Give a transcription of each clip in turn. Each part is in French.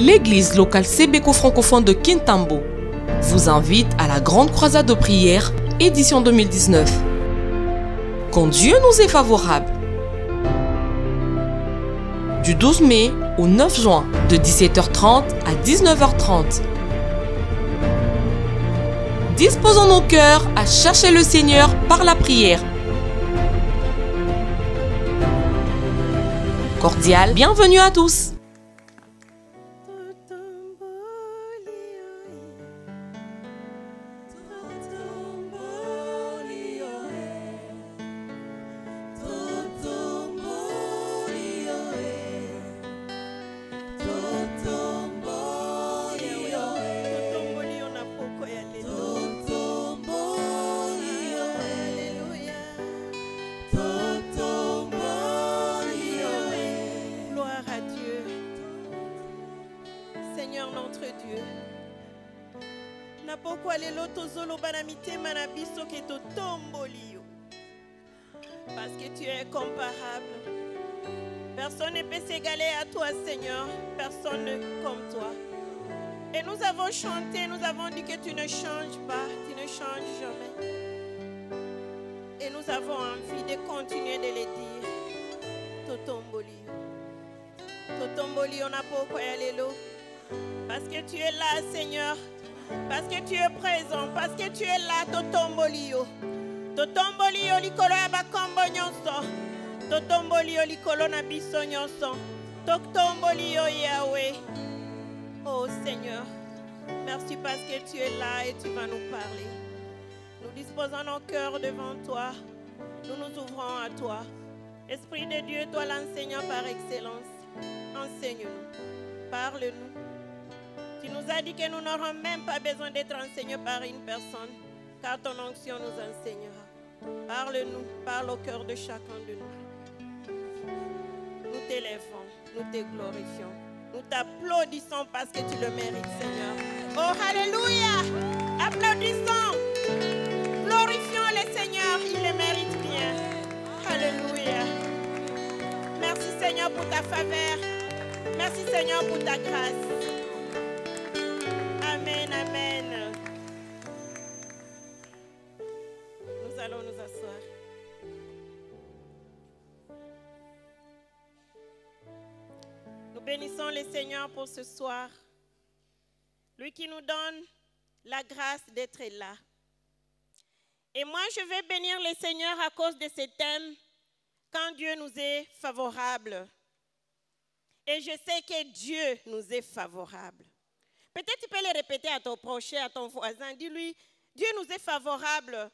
L'église locale Sébéco francophone de Kintambo vous invite à la grande croisade de prière, édition 2019. Quand Dieu nous est favorable. Du 12 mai au 9 juin, de 17h30 à 19h30. Disposons nos cœurs à chercher le Seigneur par la prière. Cordial, bienvenue à tous. Parce que tu es comparable. Personne ne peut s'égaler à toi, Seigneur. Personne comme toi. Et nous avons chanté, nous avons dit que tu ne changes pas, tu ne changes jamais. Et nous avons envie de continuer de le dire. Totomboli. Totomboli, on n'a pas quoi aller là. Parce que tu es là, Seigneur. Parce que tu es présent. Parce que tu es là, Totomboli. Totomboli olikolo ya bakombo nyonso. Totomboli olikolo na biso nyonso. Totomboli o Yahweh. Oh Seigneur, merci parce que tu es là et tu vas nous parler. Nous disposons nos cœurs devant toi. Nous nous ouvrons à toi. Esprit de Dieu, toi l'enseignant par excellence. Enseigne-nous. Parle-nous. Tu nous as dit que nous n'aurons même pas besoin d'être enseignés par une personne, car ton onction nous enseignera. Parle-nous, parle au cœur de chacun de nous. Nous t'élèvons, nous te glorifions. Nous t'applaudissons parce que tu le mérites, Seigneur. Oh, alléluia! Applaudissons! Glorifions le Seigneur, il le mérite bien. Alléluia! Merci, Seigneur, pour ta faveur. Merci, Seigneur, pour ta grâce. Amen, amen. Nous allons nous asseoir. Nous bénissons le Seigneur pour ce soir. Lui qui nous donne la grâce d'être là. Et moi, je vais bénir le Seigneur à cause de ce thème, quand Dieu nous est favorable. Et je sais que Dieu nous est favorable. Peut-être tu peux le répéter à ton prochain, à ton voisin. Dis-lui, Dieu nous est favorable.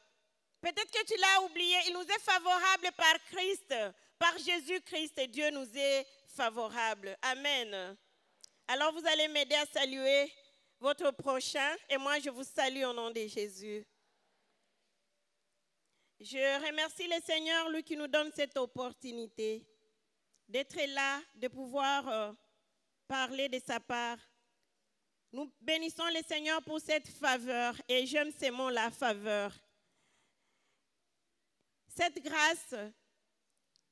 Peut-être que tu l'as oublié, il nous est favorable par Christ, par Jésus-Christ, et Dieu nous est favorable. Amen. Alors vous allez m'aider à saluer votre prochain, et moi je vous salue au nom de Jésus. Je remercie le Seigneur, lui qui nous donne cette opportunité d'être là, de pouvoir parler de sa part. Nous bénissons le Seigneur pour cette faveur, et j'aime ces mots, la faveur. Cette grâce,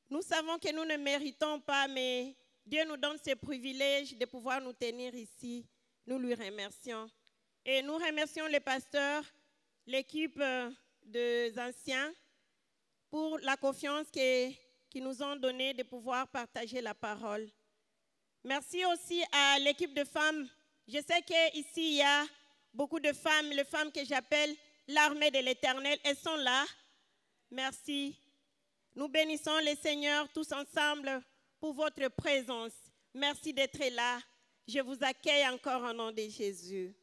nous savons que nous ne méritons pas, mais Dieu nous donne ce privilège de pouvoir nous tenir ici. Nous lui remercions. Et nous remercions les pasteurs, l'équipe des anciens, pour la confiance qu'ils nous ont donnée de pouvoir partager la parole. Merci aussi à l'équipe de femmes. Je sais qu'ici, il y a beaucoup de femmes, les femmes que j'appelle l'armée de l'Éternel. Elles sont là. Merci. Nous bénissons le Seigneur tous ensemble pour votre présence. Merci d'être là. Je vous accueille encore au nom de Jésus.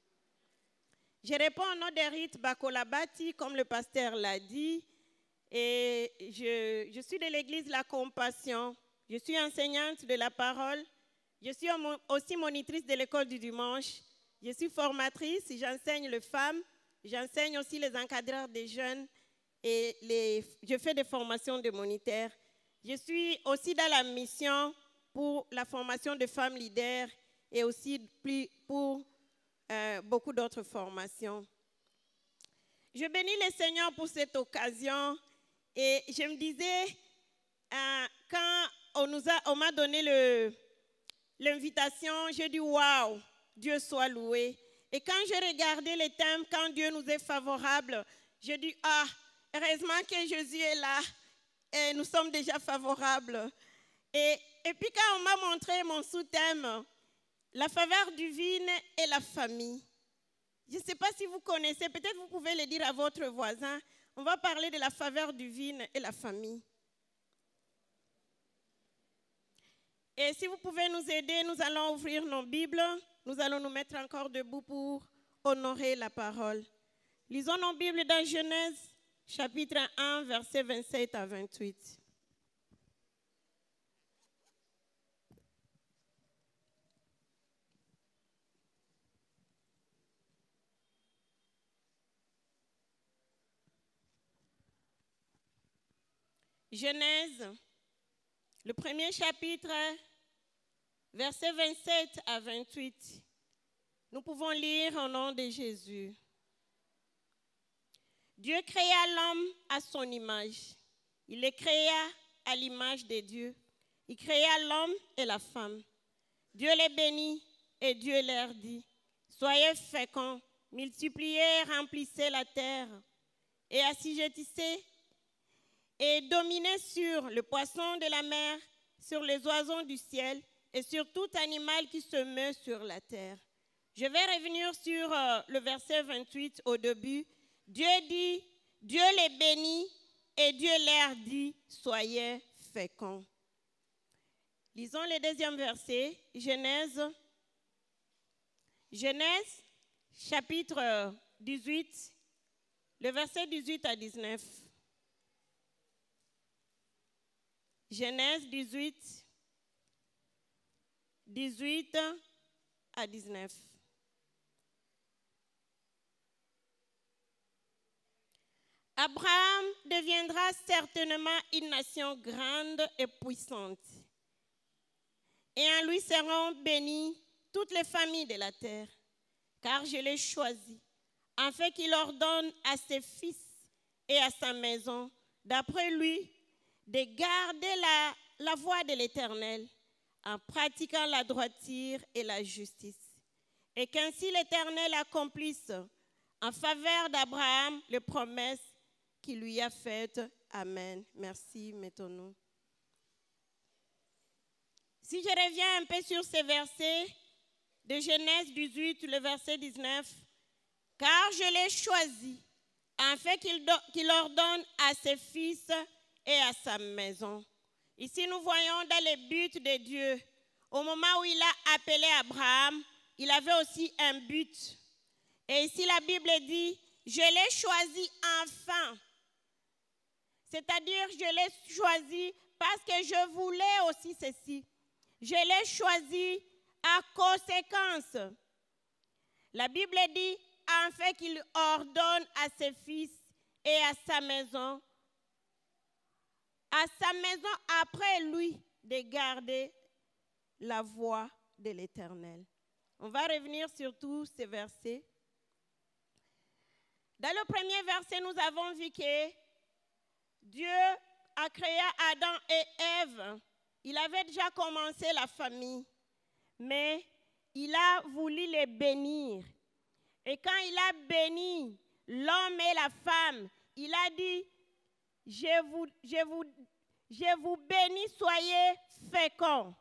Je réponds au nom d'Erit Bakolabati, comme le pasteur l'a dit. Et je suis de l'église La Compassion. Je suis enseignante de la parole. Je suis aussi monitrice de l'école du dimanche. Je suis formatrice, j'enseigne les femmes. J'enseigne aussi les encadreurs des jeunes. Et je fais des formations de moniteurs. Je suis aussi dans la mission pour la formation de femmes leaders et aussi pour beaucoup d'autres formations. Je bénis le Seigneur pour cette occasion et je me disais, quand on m'a donné l'invitation, j'ai dit waouh, Dieu soit loué. Et quand j'ai regardé les thèmes, quand Dieu nous est favorable, j'ai dit ah, heureusement que Jésus est là et nous sommes déjà favorables. Et puis quand on m'a montré mon sous-thème, la faveur divine et la famille. Je ne sais pas si vous connaissez, peut-être vous pouvez le dire à votre voisin. On va parler de la faveur divine et la famille. Et si vous pouvez nous aider, nous allons ouvrir nos Bibles. Nous allons nous mettre encore debout pour honorer la parole. Lisons nos Bibles dans Genèse, chapitre 1, versets 27 à 28. Genèse, le premier chapitre, versets 27 à 28. Nous pouvons lire au nom de Jésus. Dieu créa l'homme à son image. Il les créa à l'image de Dieu. Il créa l'homme et la femme. Dieu les bénit et Dieu leur dit, soyez féconds, multipliez, remplissez la terre et assujettissez et dominez sur le poisson de la mer, sur les oiseaux du ciel et sur tout animal qui se meut sur la terre. Je vais revenir sur le verset 28 au début. Dieu dit, Dieu les bénit et Dieu leur dit, soyez féconds. Lisons le deuxième verset, Genèse chapitre 18, le verset 18 à 19. Genèse 18, 18 à 19. Abraham deviendra certainement une nation grande et puissante. Et en lui seront bénies toutes les familles de la terre, car je l'ai choisi, afin qu'il ordonne à ses fils et à sa maison, d'après lui, de garder la voie de l'Éternel, en pratiquant la droiture et la justice. Et qu'ainsi l'Éternel accomplisse en faveur d'Abraham les promesses qu'il lui a faites. Amen. Merci, mettons-nous. Si je reviens un peu sur ces versets de Genèse 18, le verset 19, « Car je l'ai choisi, afin qu'il ordonne à ses fils et à sa maison. » Ici, nous voyons dans le but de Dieu. Au moment où il a appelé Abraham, il avait aussi un but. Et ici, la Bible dit, « Je l'ai choisi enfin. » C'est-à-dire, je l'ai choisi parce que je voulais aussi ceci. Je l'ai choisi à conséquence. La Bible dit, afin qu'il ordonne à ses fils et à sa maison après lui, de garder la voie de l'Éternel. On va revenir sur tous ces versets. Dans le premier verset, nous avons vu que Dieu a créé Adam et Ève. Il avait déjà commencé la famille, mais il a voulu les bénir. Et quand il a béni l'homme et la femme, il a dit, je vous bénis, soyez féconds.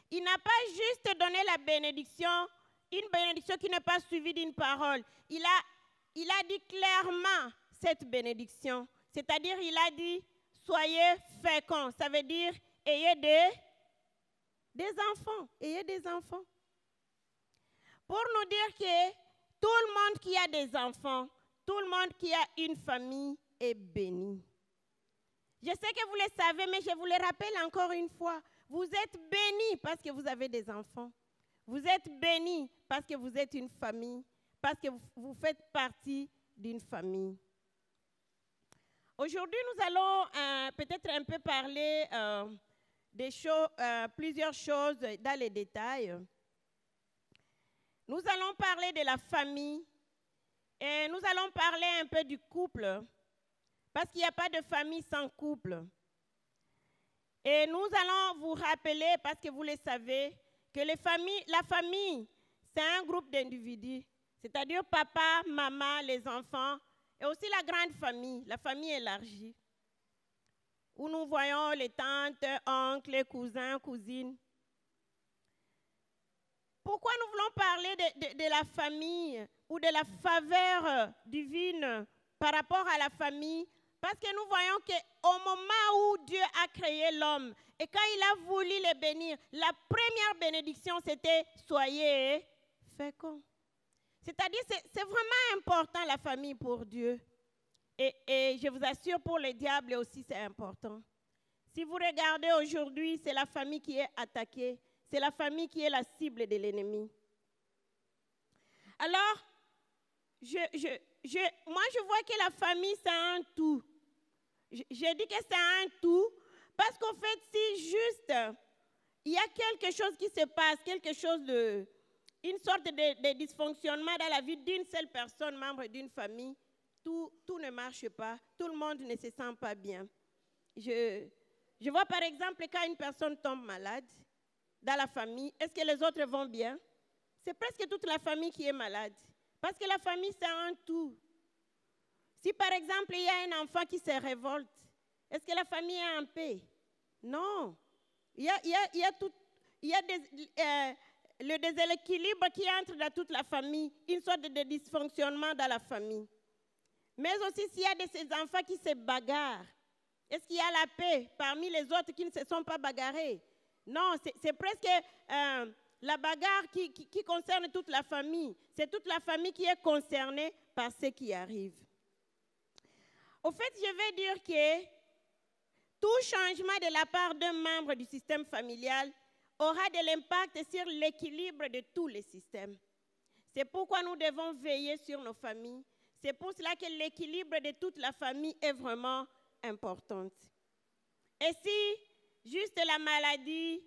Il n'a pas juste donné la bénédiction, une bénédiction qui n'est pas suivie d'une parole. Il a dit clairement cette bénédiction. C'est-à-dire, il a dit, soyez féconds. Ça veut dire, ayez des enfants. Ayez des enfants. Pour nous dire que tout le monde qui a des enfants, tout le monde qui a une famille est béni. Je sais que vous le savez, mais je vous le rappelle encore une fois. Vous êtes bénis parce que vous avez des enfants. Vous êtes bénis parce que vous êtes une famille, parce que vous faites partie d'une famille. Aujourd'hui, nous allons peut-être un peu parler plusieurs choses dans les détails. Nous allons parler de la famille et nous allons parler un peu du couple, parce qu'il n'y a pas de famille sans couple. Et nous allons vous rappeler, parce que vous le savez, que la famille, c'est un groupe d'individus, c'est-à-dire papa, maman, les enfants, et aussi la grande famille, la famille élargie, où nous voyons les tantes, oncles, les cousins, cousines. Pourquoi nous voulons parler de la famille ou de la faveur divine par rapport à la famille? Parce que nous voyons qu'au moment où Dieu a créé l'homme et quand il a voulu les bénir, la première bénédiction c'était « soyez féconds ». C'est-à-dire c'est vraiment important la famille pour Dieu. Et je vous assure, pour le diable aussi c'est important. Si vous regardez aujourd'hui, c'est la famille qui est attaquée. C'est la famille qui est la cible de l'ennemi. Alors, moi, je vois que la famille, c'est un tout. Je dis que c'est un tout parce qu'en fait, si juste il y a quelque chose qui se passe, une sorte de dysfonctionnement dans la vie d'une seule personne, membre d'une famille, tout ne marche pas, tout le monde ne se sent pas bien. Je vois par exemple quand une personne tombe malade dans la famille, est-ce que les autres vont bien? C'est presque toute la famille qui est malade. Parce que la famille, c'est un tout. Si par exemple, il y a un enfant qui se révolte, est-ce que la famille est en paix? Non. Il y a le déséquilibre qui entre dans toute la famille, une sorte de dysfonctionnement dans la famille. Mais aussi, s'il y a de ces enfants qui se bagarrent, est-ce qu'il y a la paix parmi les autres qui ne se sont pas bagarrés? Non, c'est presque la bagarre qui concerne toute la famille. C'est toute la famille qui est concernée par ce qui arrive. Au fait, je vais dire que tout changement de la part d'un membre du système familial aura de l'impact sur l'équilibre de tous les systèmes. C'est pourquoi nous devons veiller sur nos familles. C'est pour cela que l'équilibre de toute la famille est vraiment important. Et si juste la maladie,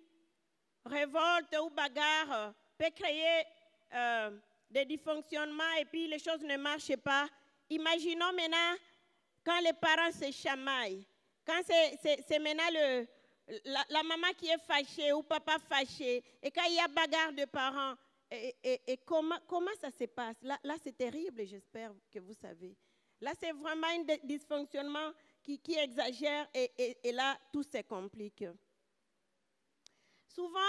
révolte ou bagarre peut créer des dysfonctionnements et puis les choses ne marchent pas, imaginons maintenant quand les parents se chamaillent, quand c'est maintenant la maman qui est fâchée ou papa fâché, et quand il y a bagarre de parents, et comment ça se passe? Là c'est terrible, j'espère que vous savez. Là, c'est vraiment un dysfonctionnement qui exagère et là, tout se complique. Souvent,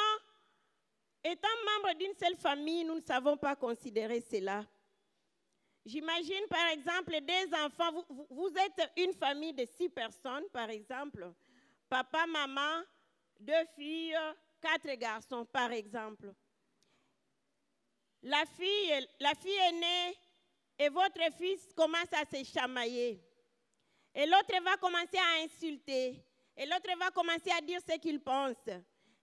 étant membre d'une seule famille, nous ne savons pas considérer cela. J'imagine, par exemple, des enfants, vous êtes une famille de 6 personnes, par exemple. Papa, maman, 2 filles, 4 garçons, par exemple. La fille est née et votre fils commence à se chamailler. Et l'autre va commencer à insulter. Et l'autre va commencer à dire ce qu'il pense.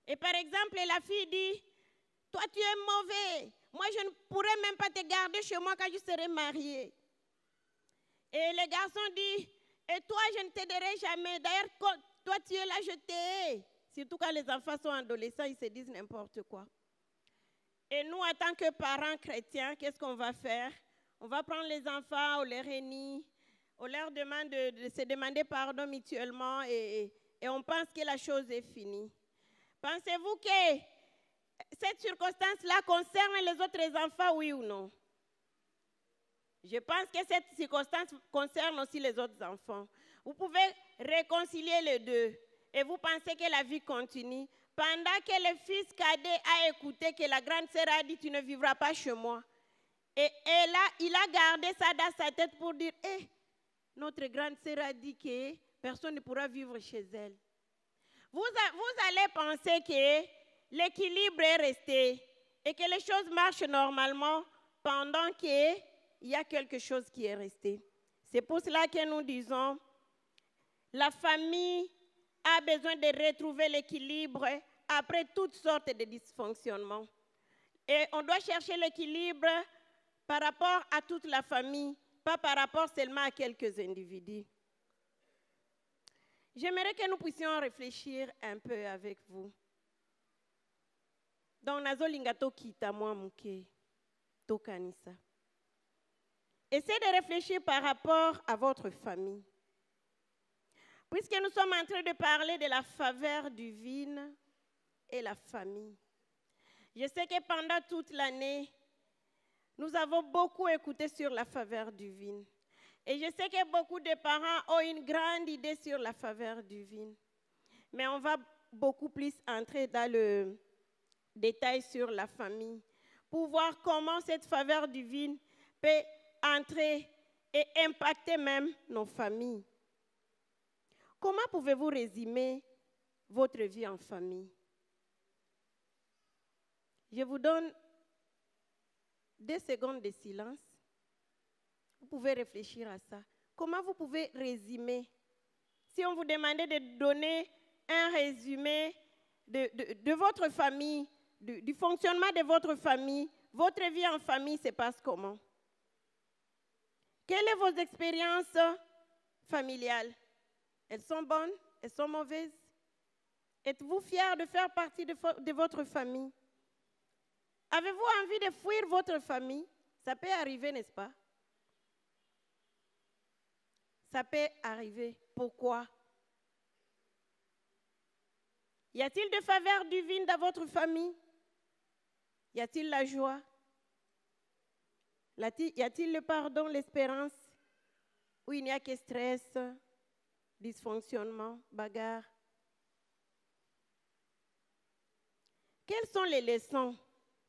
Et par exemple, la fille dit, « Toi, tu es mauvais. Moi, je ne pourrais même pas te garder chez moi quand je serai mariée. » Et le garçon dit, « Et toi, je ne t'aiderai jamais. D'ailleurs, quand toi, tu es là, je t'ai. » Surtout quand les enfants sont adolescents, ils se disent n'importe quoi. Et nous, en tant que parents chrétiens, qu'est-ce qu'on va faire? On va prendre les enfants, on les réunit, on leur demande de se demander pardon mutuellement et on pense que la chose est finie. Pensez-vous que cette circonstance-là concerne les autres enfants, oui ou non? Je pense que cette circonstance concerne aussi les autres enfants. Vous pouvez réconcilier les deux et vous pensez que la vie continue. Pendant que le fils cadet a écouté que la grande sœur a dit « Tu ne vivras pas chez moi ». Et là, il a gardé ça dans sa tête pour dire « Notre grande sœur a dit que personne ne pourra vivre chez elle ». Vous allez penser que l'équilibre est resté et que les choses marchent normalement pendant qu'il y a quelque chose qui est resté. C'est pour cela que nous disons la famille a besoin de retrouver l'équilibre après toutes sortes de dysfonctionnements. Et on doit chercher l'équilibre par rapport à toute la famille, pas par rapport seulement à quelques individus. J'aimerais que nous puissions réfléchir un peu avec vous. Donc, nazolingato kita moi muke tokanisa. Essayez de réfléchir par rapport à votre famille. Puisque nous sommes en train de parler de la faveur divine et la famille. Je sais que pendant toute l'année, nous avons beaucoup écouté sur la faveur divine. Et je sais que beaucoup de parents ont une grande idée sur la faveur divine. Mais on va beaucoup plus entrer dans le détail sur la famille pour voir comment cette faveur divine peut entrer et impacter même nos familles. Comment pouvez-vous résumer votre vie en famille? Je vous donne 2 secondes de silence. Vous pouvez réfléchir à ça. Comment vous pouvez résumer? Si on vous demandait de donner un résumé de votre famille, du fonctionnement de votre famille, votre vie en famille se passe comment? Quelles sont vos expériences familiales? Elles sont bonnes? Elles sont mauvaises? Êtes-vous fiers de faire partie de votre famille? Avez-vous envie de fuir votre famille? Ça peut arriver, n'est-ce pas? Ça peut arriver. Pourquoi? Y a-t-il de faveur divine dans votre famille? Y a-t-il la joie? Y a-t-il le pardon, l'espérance? Ou il n'y a que stress, dysfonctionnement, bagarre? Quelles sont les leçons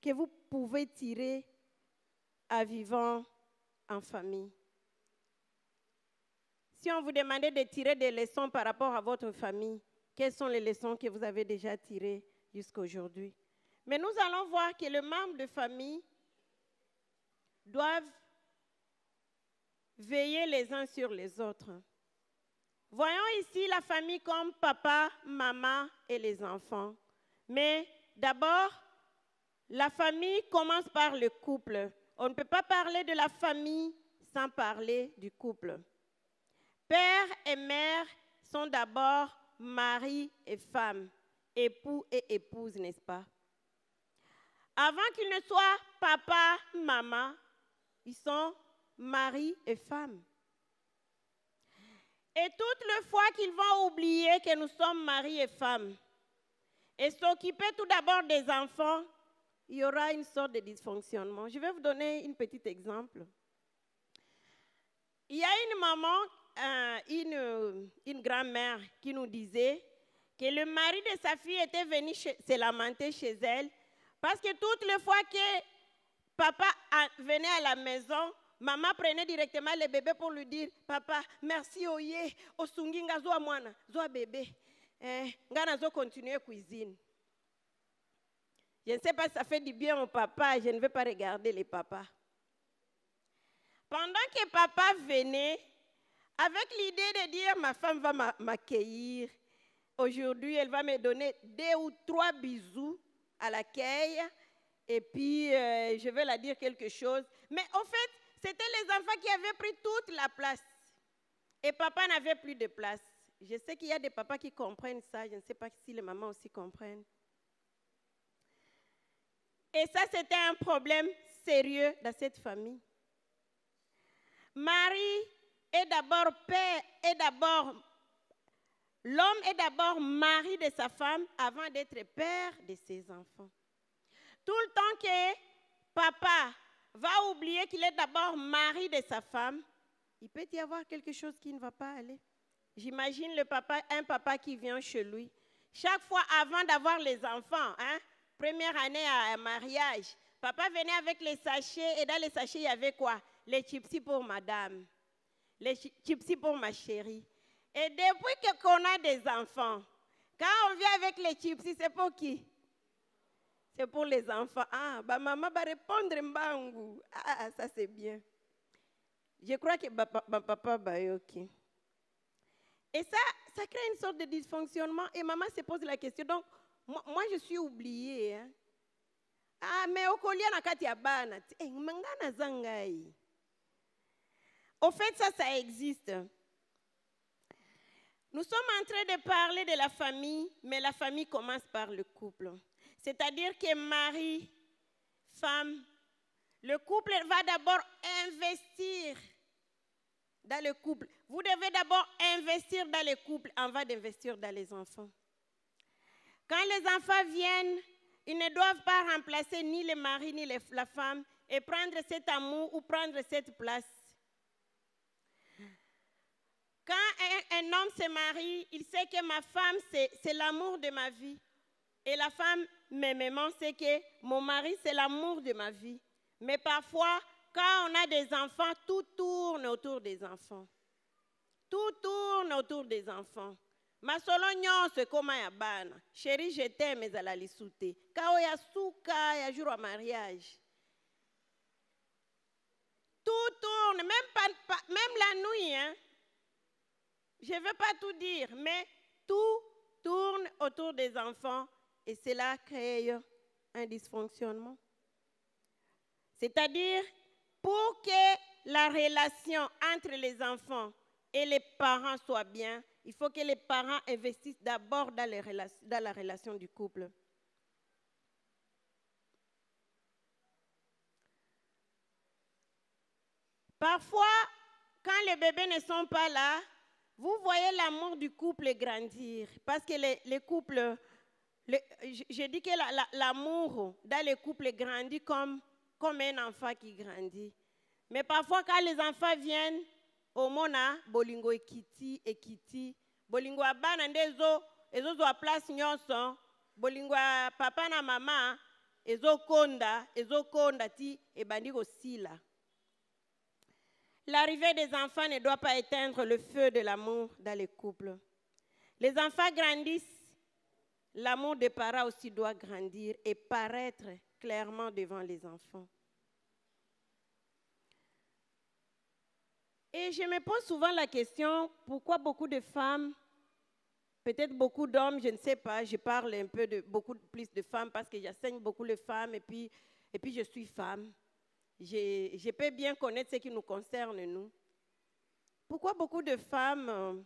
que vous pouvez tirer en vivant en famille? Si on vous demandait de tirer des leçons par rapport à votre famille, quelles sont les leçons que vous avez déjà tirées jusqu'à aujourd'hui? Mais nous allons voir que les membres de famille doivent veiller les uns sur les autres. Voyons ici la famille comme papa, maman et les enfants. Mais d'abord, la famille commence par le couple. On ne peut pas parler de la famille sans parler du couple. Père et mère sont d'abord mari et femme, époux et épouse, n'est-ce pas? Avant qu'ils ne soient papa, maman, ils sont mari et femme. Et toutes les fois qu'ils vont oublier que nous sommes mari et femme et s'occuper tout d'abord des enfants, il y aura une sorte de dysfonctionnement. Je vais vous donner un petit exemple. Il y a une maman, une grand-mère qui nous disait que le mari de sa fille était venu se lamenter chez elle parce que toutes les fois que papa venait à la maison, maman prenait directement le bébé pour lui dire « Papa, merci oye, osungi nga zoa mwana, zoa bébé, nga zo continuer cuisine. » Je ne sais pas si ça fait du bien au papa, je ne vais pas regarder les papas. Pendant que papa venait, avec l'idée de dire, ma femme va m'accueillir, aujourd'hui elle va me donner 2 ou 3 bisous à l'accueil, et puis je vais la dire quelque chose. Mais en fait, c'était les enfants qui avaient pris toute la place, et papa n'avait plus de place. Je sais qu'il y a des papas qui comprennent ça, je ne sais pas si les mamans aussi comprennent. Et ça, c'était un problème sérieux dans cette famille. Marie est d'abord père, l'homme est d'abord mari de sa femme avant d'être père de ses enfants. Tout le temps que papa va oublier qu'il est d'abord mari de sa femme, il peut y avoir quelque chose qui ne va pas aller. J'imagine un papa qui vient chez lui. Chaque fois avant d'avoir les enfants, première année à mariage, papa venait avec les sachets et dans les sachets, il y avait quoi? Les chipsy pour madame, les chipsy pour ma chérie. Et depuis qu'on a des enfants, quand on vient avec les chipsy, c'est pour qui? C'est pour les enfants. Ah, bah maman va répondre mbangu. Ah, ça c'est bien. Je crois que ma papa va ok. Et ça crée une sorte de dysfonctionnement et maman se pose la question. Donc, moi je suis oubliée. Hein? Ah, mais au collier na kati ya bana. Mangana zangai. Au fait, ça existe. Nous sommes en train de parler de la famille, mais la famille commence par le couple. C'est-à-dire que mari, femme, le couple va d'abord investir dans le couple. Vous devez d'abord investir dans le couple avant d'investir dans les enfants. Quand les enfants viennent, Ils ne doivent pas remplacer ni le mari ni la femme et prendre cet amour ou prendre cette place. Quand un homme se marie, il sait que ma femme, c'est l'amour de ma vie. Et la femme, mêmement, sait que mon mari, c'est l'amour de ma vie. Mais parfois, quand on a des enfants, tout tourne autour des enfants. Tout tourne autour des enfants. Ma solonyo se koma ya bana. Chérie, je t'aime, mais à lisute. Kao ya souka, ya jour au mariage. Tout tourne, même la nuit. Hein. Je ne veux pas tout dire, mais tout tourne autour des enfants et cela crée un dysfonctionnement. C'est-à-dire, pour que la relation entre les enfants et les parents soit bien, il faut que les parents investissent d'abord dans la relation du couple. Parfois, quand les bébés ne sont pas là, vous voyez l'amour du couple grandir. Parce que les couples, je dis que l'amour dans les couples grandit comme un enfant qui grandit. Mais parfois, quand les enfants viennent, au mona, bolingo ekiti, bolingo abana ndezo, ezo zo a place nyonso, bolingo papa na mama, ezo konda ti ebandi sila. L'arrivée des enfants ne doit pas éteindre le feu de l'amour dans les couples. Les enfants grandissent, l'amour des parents aussi doit grandir et paraître clairement devant les enfants. Et je me pose souvent la question, pourquoi beaucoup de femmes, peut-être beaucoup d'hommes, je ne sais pas, je parle un peu de beaucoup plus de femmes parce que j'enseigne beaucoup les femmes et puis je suis femme. Je peux bien connaître ce qui nous concerne, nous. Pourquoi beaucoup de femmes,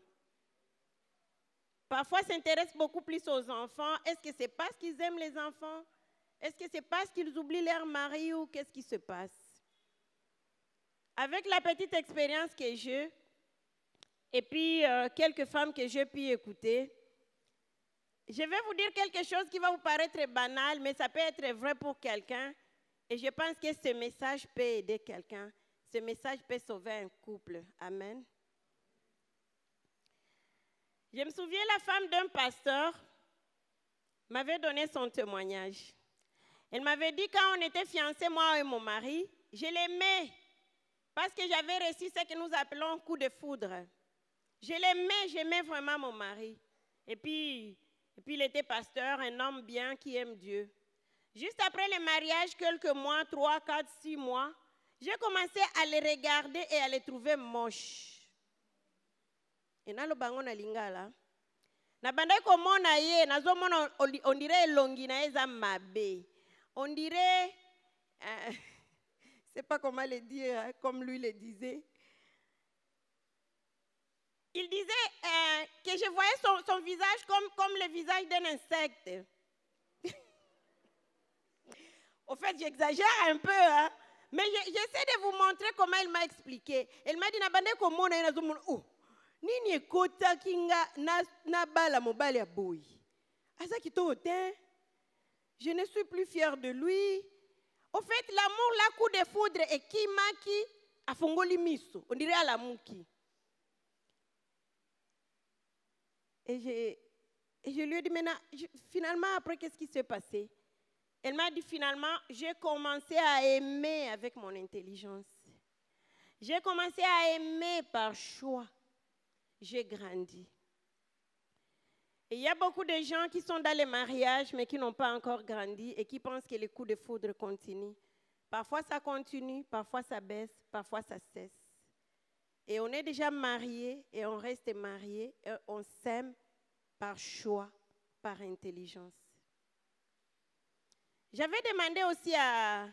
parfois s'intéressent beaucoup plus aux enfants? Est-ce que c'est parce qu'ils aiment les enfants? Est-ce que c'est parce qu'ils oublient leur mari ou qu'est-ce qui se passe? Avec la petite expérience que j'ai, et puis quelques femmes que j'ai pu écouter, je vais vous dire quelque chose qui va vous paraître banal, mais ça peut être vrai pour quelqu'un. Et je pense que ce message peut aider quelqu'un. Ce message peut sauver un couple. Amen. Je me souviens, la femme d'un pasteur m'avait donné son témoignage. Elle m'avait dit, quand on était fiancés, moi et mon mari, je l'aimais. Parce que j'avais reçu ce que nous appelons coup de foudre. Je l'aimais, j'aimais vraiment mon mari. Et puis il était pasteur, un homme bien qui aime Dieu. Juste après le mariage, quelques mois, 3, 4, 6 mois, j'ai commencé à les regarder et à les trouver moches. Et na lo bango na lingala. Na bandai komona ye, na zo mona on dirait longi na eza mabe. On dirait, je ne sais pas comment le dire, hein, comme lui le disait. Il disait que je voyais son visage comme le visage d'un insecte. Au fait, j'exagère un peu, hein? Mais j'essaie de vous montrer comment elle m'a expliqué. Elle m'a dit, nini ekota kinga na bala mobali ya boy. Asa kitote. Je ne suis plus fière de lui. Au fait, l'amour, la coup de foudre et kimaki a fongoli miso. On dirait à la mouki. Et je lui ai dit, maintenant, finalement, après, qu'est-ce qui s'est passé? Elle m'a dit, finalement, j'ai commencé à aimer avec mon intelligence. J'ai commencé à aimer par choix. J'ai grandi. Et il y a beaucoup de gens qui sont dans les mariages, mais qui n'ont pas encore grandi et qui pensent que les coups de foudre continuent. Parfois, ça continue, parfois, ça baisse, parfois, ça cesse. Et on est déjà mariés et on reste mariés et on s'aime par choix, par intelligence. J'avais demandé aussi à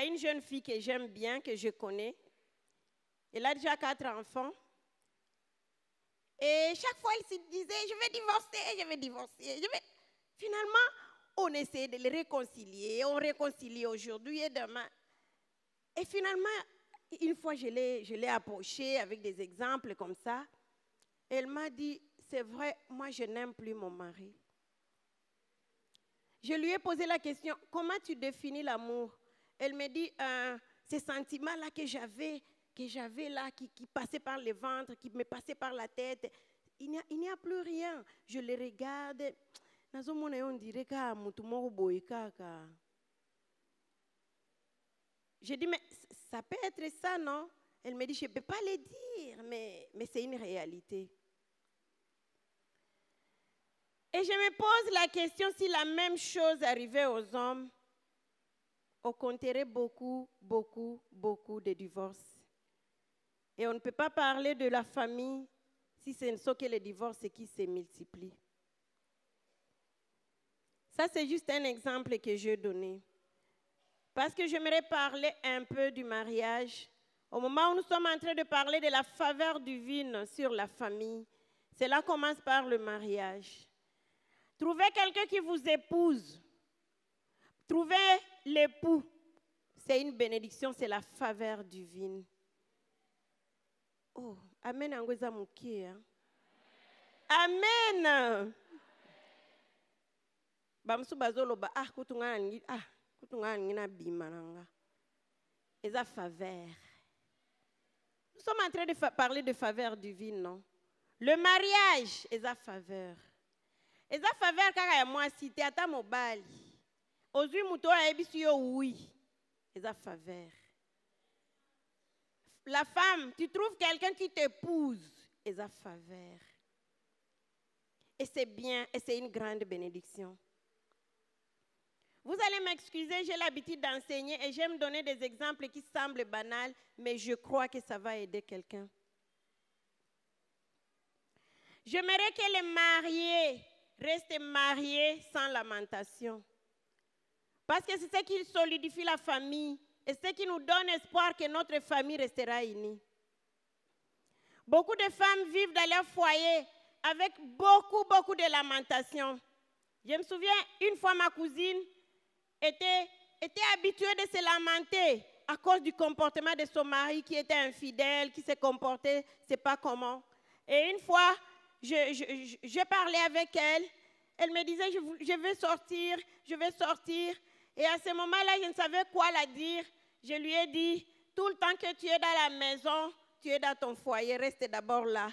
une jeune fille que j'aime bien, que je connais. Elle a déjà 4 enfants. Et chaque fois, elle se disait, je vais divorcer. Finalement, on essaie de les réconcilier. On réconcilie aujourd'hui et demain. Et finalement, une fois, je l'ai approchée avec des exemples comme ça. Elle m'a dit, c'est vrai, moi, je n'aime plus mon mari. Je lui ai posé la question, comment tu définis l'amour? Elle me dit, ces sentiments-là que j'avais là, qui passaient par le ventre, qui me passaient par la tête, il n'y a plus rien. Je les regarde. On dirait que je dis, mais ça peut être ça, non? Elle me dit, je ne peux pas le dire, mais c'est une réalité. Et je me pose la question, si la même chose arrivait aux hommes, on compterait beaucoup de divorces. Et on ne peut pas parler de la famille si ce ne sont que les divorces qui se multiplient. Ça, c'est juste un exemple que je donné. Parce que j'aimerais parler un peu du mariage. Au moment où nous sommes en train de parler de la faveur divine sur la famille, cela commence par le mariage. Trouvez quelqu'un qui vous épouse. Trouvez l'époux. C'est une bénédiction, c'est la faveur divine. Oh, amen. Amen. Bamsu bazoloba kutungana ngina bimananga. Eza faveur. Nous sommes en train de parler de faveur divine, non? Le mariage est à faveur. Et à faveur car ya moi cité ata mobali. Ozui muto a ebisu yo oui. Et à faveur. La femme, tu trouves quelqu'un qui t'épouse, et à faveur. Et c'est bien, et c'est une grande bénédiction. Vous allez m'excuser, j'ai l'habitude d'enseigner et j'aime donner des exemples qui semblent banals, mais je crois que ça va aider quelqu'un. J'aimerais que les mariés restent mariés sans lamentation. Parce que c'est ce qui solidifie la famille et ce qui nous donne espoir que notre famille restera unie. Beaucoup de femmes vivent dans leur foyer avec beaucoup de lamentations. Je me souviens, une fois ma cousine était habituée de se lamenter à cause du comportement de son mari qui était infidèle, qui se comportait, je ne sais pas comment. Et une fois, je parlais avec elle. Elle me disait, je vais sortir. Et à ce moment-là, je ne savais quoi la dire. Je lui ai dit, tout le temps que tu es dans la maison, tu es dans ton foyer, reste d'abord là.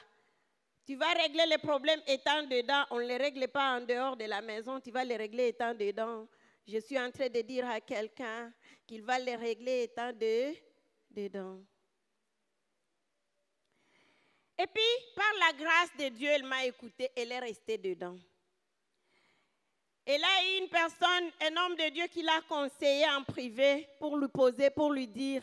Tu vas régler les problèmes étant dedans. On ne les règle pas en dehors de la maison, tu vas les régler étant dedans. Je suis en train de dire à quelqu'un qu'il va les régler étant dedans. Et puis, par la grâce de Dieu, elle m'a écoutée, elle est restée dedans. Et là, il y a une personne, un homme de Dieu qui l'a conseillé en privé pour lui dire.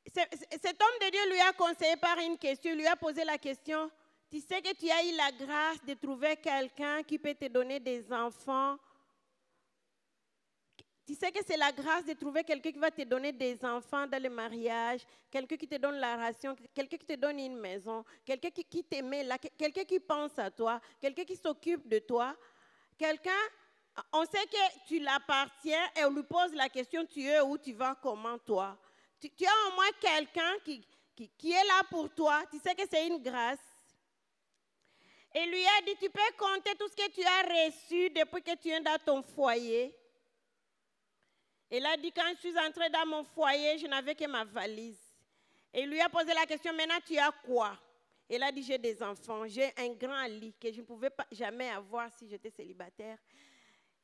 Cet homme de Dieu lui a conseillé par une question, lui a posé la question, tu sais que tu as eu la grâce de trouver quelqu'un qui peut te donner des enfants. Tu sais que c'est la grâce de trouver quelqu'un qui va te donner des enfants dans le mariage, quelqu'un qui te donne la ration, quelqu'un qui te donne une maison, quelqu'un qui t'aime là, quelqu'un qui pense à toi, quelqu'un qui s'occupe de toi. Quelqu'un, on sait que tu l'appartiens et on lui pose la question, tu es où, tu vas comment toi? Tu as au moins quelqu'un qui est là pour toi, tu sais que c'est une grâce. Et lui a dit, tu peux compter tout ce que tu as reçu depuis que tu es dans ton foyer. Elle a dit, quand je suis entrée dans mon foyer, je n'avais que ma valise. Et il lui a posé la question, maintenant tu as quoi? Elle a dit, j'ai des enfants, j'ai un grand lit que je ne pouvais pas jamais avoir si j'étais célibataire.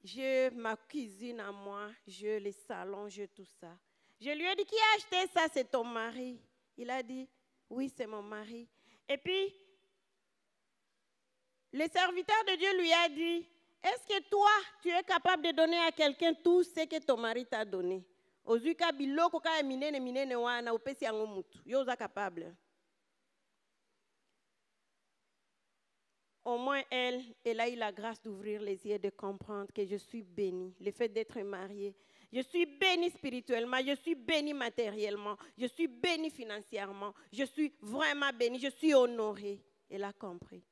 J'ai ma cuisine à moi, j'ai les salons, j'ai tout ça. Je lui ai dit, qui a acheté ça? C'est ton mari. Il a dit, oui, c'est mon mari. Et puis, le serviteur de Dieu lui a dit, est-ce que toi, tu es capable de donner à quelqu'un tout ce que ton mari t'a donné? Au moins, elle a eu la grâce d'ouvrir les yeux et de comprendre que je suis bénie. Le fait d'être mariée, je suis bénie spirituellement, je suis bénie matériellement, je suis bénie financièrement, je suis vraiment bénie, je suis honorée. Elle a compris.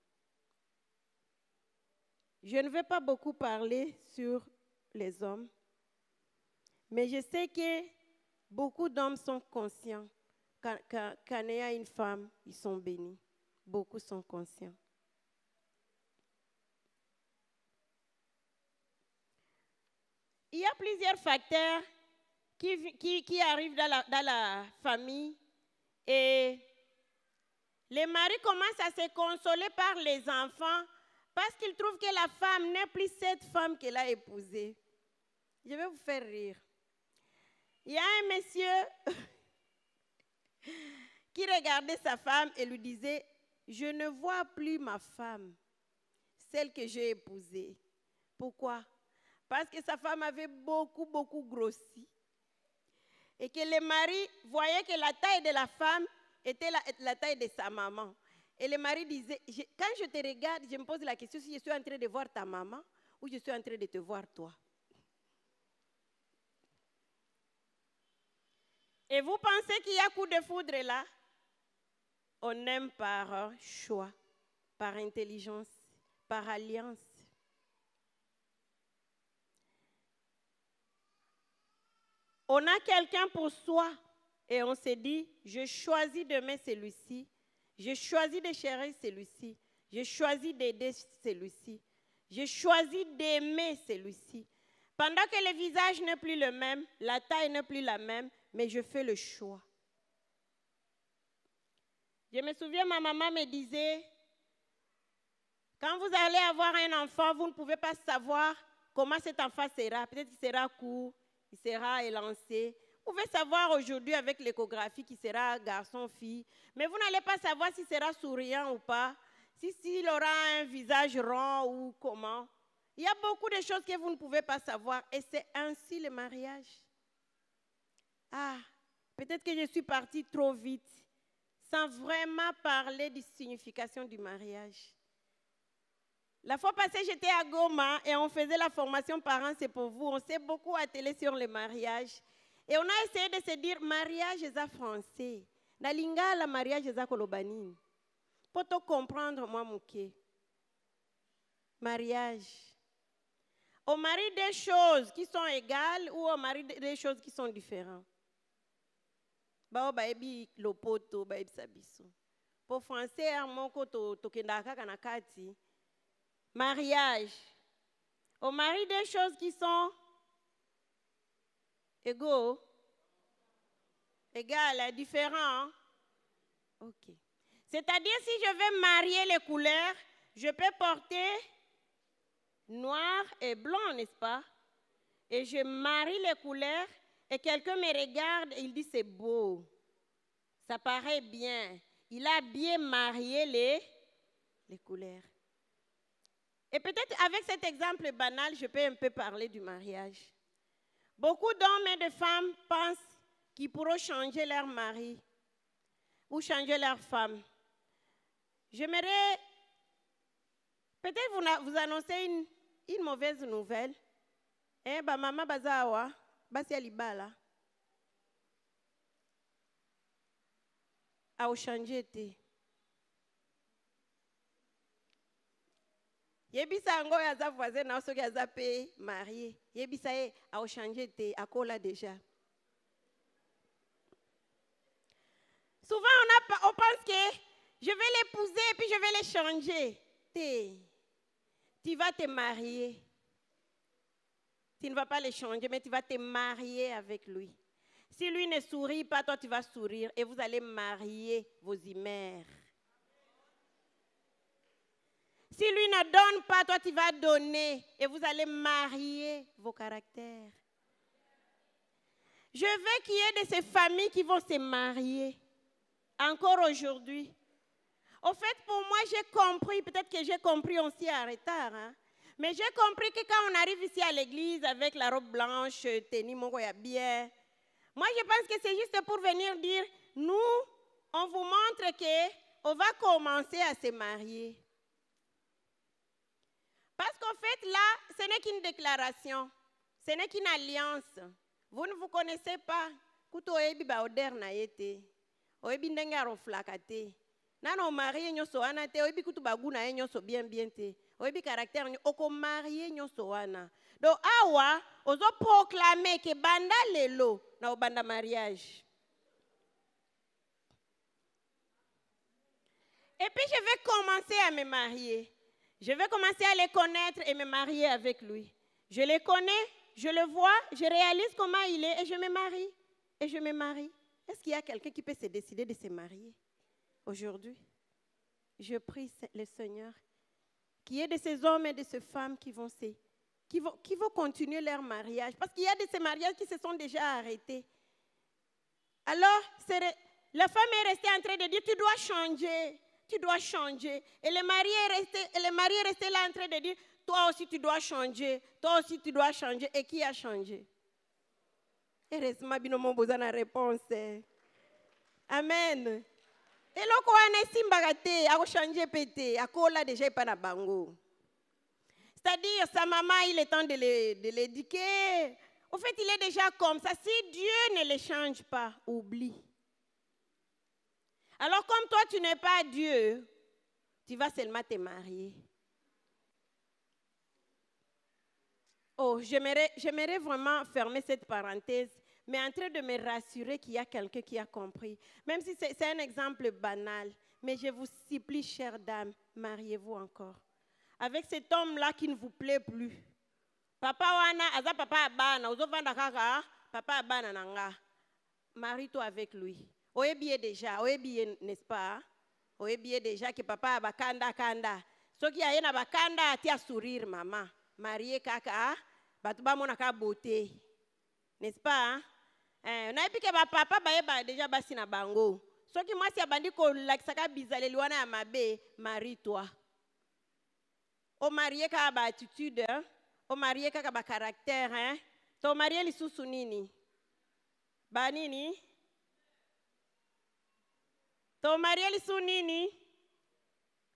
Je ne vais pas beaucoup parler sur les hommes, mais je sais que beaucoup d'hommes sont conscients quand il y a une femme, ils sont bénis. Beaucoup sont conscients. il y a plusieurs facteurs qui arrivent dans la famille et les maris commencent à se consoler par les enfants parce qu'ils trouvent que la femme n'est plus cette femme qu'elle a épousée. Je vais vous faire rire. Il y a un monsieur qui regardait sa femme et lui disait, je ne vois plus ma femme, celle que j'ai épousée. Pourquoi? Parce que sa femme avait beaucoup grossi. Et que le mari voyait que la taille de la femme était la taille de sa maman. Et le mari disait, quand je te regarde, je me pose la question si je suis en train de voir ta maman ou je suis en train de te voir toi. Et vous pensez qu'il y a coup de foudre là? On aime par choix, par intelligence, par alliance. On a quelqu'un pour soi et on se dit, je choisis d'aimer celui-ci, je choisis de chérir celui-ci, je choisis d'aider celui-ci, je choisis d'aimer celui-ci. Pendant que le visage n'est plus le même, la taille n'est plus la même, mais je fais le choix. Je me souviens, ma maman me disait, quand vous allez avoir un enfant, vous ne pouvez pas savoir comment cet enfant sera. Peut-être qu'il sera court, il sera élancé. Vous pouvez savoir aujourd'hui avec l'échographie qu'il sera garçon, fille, mais vous n'allez pas savoir s'il sera souriant ou pas, s'il aura un visage rond ou comment. Il y a beaucoup de choses que vous ne pouvez pas savoir et c'est ainsi le mariage. Ah, peut-être que je suis partie trop vite, sans vraiment parler de la signification du mariage. La fois passée, j'étais à Goma et on faisait la formation Parents, c'est pour vous. On s'est beaucoup attelé sur le mariage. Et on a essayé de se dire, mariage est français. Na lingala mariage est kolobani. Pour te comprendre, moi, mouké. Mariage. On marie des choses qui sont égales ou on marie des choses qui sont différentes. Bao baebi lopoto baebi sabiso. Pour français, armoko to kendaka kanakati. Mariage. On marie des choses qui sont égales, différentes. Ok. C'est-à-dire, si je veux marier les couleurs, je peux porter noir et blanc, n'est-ce pas? Et je marie les couleurs et quelqu'un me regarde et il dit c'est beau. Ça paraît bien. Il a bien marié les couleurs. Et peut-être avec cet exemple banal, je peux un peu parler du mariage. Beaucoup d'hommes et de femmes pensent qu'ils pourront changer leur mari ou changer leur femme. J'aimerais peut-être vous annoncer une mauvaise nouvelle. Maman bazawa, basi alibala. A changer te. Yebisa ngo yaza voisin na soki yaza pe marié. Yebisa a changer te akola déjà. Souvent on pense que je vais l'épouser et puis je vais le changer. Tu vas te marier. Tu ne vas pas le changer, mais tu vas te marier avec lui. Si lui ne sourit pas, toi tu vas sourire et vous allez marier vos humeurs. Si lui ne donne pas, toi tu vas donner et vous allez marier vos caractères. Je veux qu'il y ait de ces familles qui vont se marier encore aujourd'hui. Au fait, pour moi, j'ai compris, peut-être que j'ai compris aussi en retard, hein, mais j'ai compris que quand on arrive ici à l'église avec la robe blanche, tenue mongoya bien, moi je pense que c'est juste pour venir dire, nous, on vous montre qu'on va commencer à se marier. Parce qu'en fait, là, ce n'est qu'une déclaration, ce n'est qu'une alliance. Vous ne vous connaissez pas. Kuto ebi ba oder na yete. Oebi ndenge aroflakate. Nana o marié nyoso wana te. Oebi kutu baguna nyoso bien te. Oebi caractère nyo oko marié nyoso wana. Donc awa ozo proclamer que banda lelo na obanda mariage. Et puis je vais commencer à me marier. Je vais commencer à les connaître et me marier avec lui. Je les connais, je le vois, je réalise comment il est et je me marie. Et je me marie. Est-ce qu'il y a quelqu'un qui peut se décider de se marier aujourd'hui? Je prie le Seigneur qu'il y ait de ces hommes et de ces femmes qui vont continuer leur mariage. Parce qu'il y a de ces mariages qui se sont déjà arrêtés. Alors, la femme est restée en train de dire, tu dois changer, tu dois changer. Et le mari est resté là en train de dire, toi aussi tu dois changer, toi aussi tu dois changer. Et qui a changé? Heureusement, binomo besoin de réponse. Amen. Et là, quand on est simbagate, a changé pété, a colla déjà pas na bango. C'est-à-dire, sa maman, il est temps de l'éduquer. En fait, il est déjà comme ça. Si Dieu ne le change pas, oublie. Alors, comme toi, tu n'es pas Dieu, tu vas seulement te marier. Oh, j'aimerais vraiment fermer cette parenthèse, mais en train de me rassurer qu'il y a quelqu'un qui a compris. Même si c'est un exemple banal, mais je vous supplie, chère dame, mariez-vous encore. Avec cet homme-là qui ne vous plaît plus. Papa wana, aza papa abana, ozovanda kaka, papa abana nanga. Marie-toi avec lui. Oyebiye déjà, oyebiye, n'est-ce pas? Oyebiye déjà que papa abakanda kanda. Ce qui a na bakanda atia sourire maman. Marié kaka, batuba mona ka beauté. N'est-ce pas? Na epi ke ba papa ba déjà basi na bango. Ce qui moi si abandi ko lakisaka bizaleli wana ya mabe, marie-toi. O marié ka ba attitude, o marié ka ba caractère, hein? To marié lisusu nini? Ba nini? To marié lisusu nini?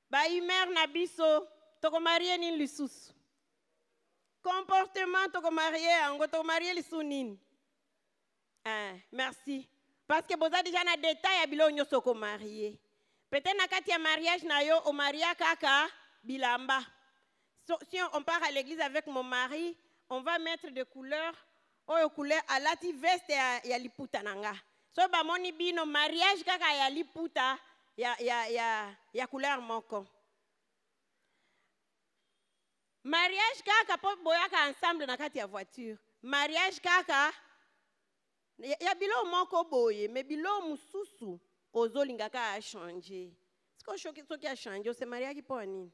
Ba humeur na biso, to ko marié nini lisusu? Comportement, to ko marié ango, to marié lisusu nini? Merci. Parce que vous avez déjà un détail à bilo nyoso ko marié. Peut-être na kati ya mariage na yo o maria kaka bilamba. Si on part à l'église avec mon mari, on va mettre des couleurs, aux couleurs à la veste et à liputa nanga. So ba moni bino mariage kaka ya liputa ya couleur moko. Mariage kaka po boyaka ensemble na kati ya voiture. Mariage kaka ya bilo moko boye, mais bilo mususu ozolingaka a changer. Ce qui a changé, c'est mariage qui pour nini?